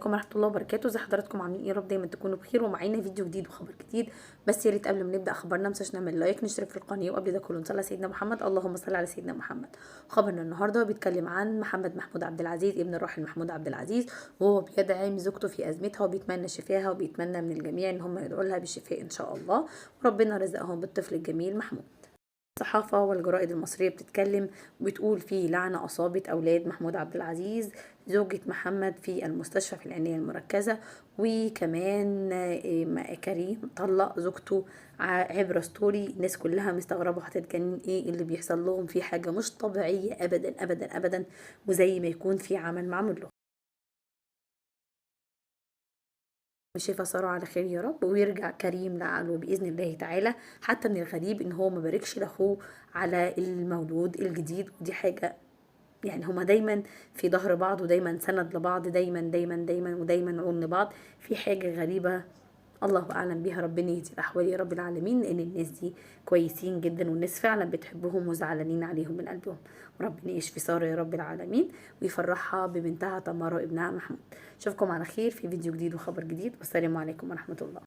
عليكم ورحمة الله وبركاته. ازي حضراتكم عاملين ايه؟ يا رب دايما تكونوا بخير ومعانا فيديو جديد وخبر جديد. بس يا ريت قبل ما نبدا خبرنا متنساش نعمل لايك، نشترك في القناه، وقبل ده كله نصلي على سيدنا محمد. اللهم صل على سيدنا محمد. خبرنا النهارده بيتكلم عن محمد محمود عبد العزيز ابن الراحل محمود عبد العزيز، وهو بيدعم زوجته في ازمتها وبيتمنى شفاها، وبيتمنى من الجميع ان هم يدعوا لها بالشفاء ان شاء الله، وربنا رزقهم بالطفل الجميل محمود. الصحافة والجرائد المصرية بتتكلم وبتقول في لعنة أصابت أولاد محمود عبد العزيز زوجة محمد في المستشفى في العناية المركزة، وكمان كريم طلق زوجته عبر ستوري. الناس كلها مستغربة هتتجنن، ايه اللي بيحصل لهم؟ في حاجة مش طبيعية أبدا أبدا أبدا، وزي ما يكون في عمل معمول له. شايفة سارة على خير يا رب، ويرجع كريم لعقله بإذن الله تعالى. حتى من الغريب ان هو ما باركش لاخوه على المولود الجديد، ودي حاجة يعني هما دايما في ظهر بعض، ودايما سند لبعض، دايما دايما دايما ودايما عون لبعض. في حاجة غريبة الله أعلم بيها، ربنا يهدي الأحوال يا رب العالمين، لأن الناس دي كويسين جدا والناس فعلا بتحبهم وزعلانين عليهم من قلبهم. وربنا يشفي سارة يا رب العالمين، ويفرحها ببنتها تمارا وابنها محمود. أشوفكم على خير في فيديو جديد وخبر جديد، والسلام عليكم ورحمة الله.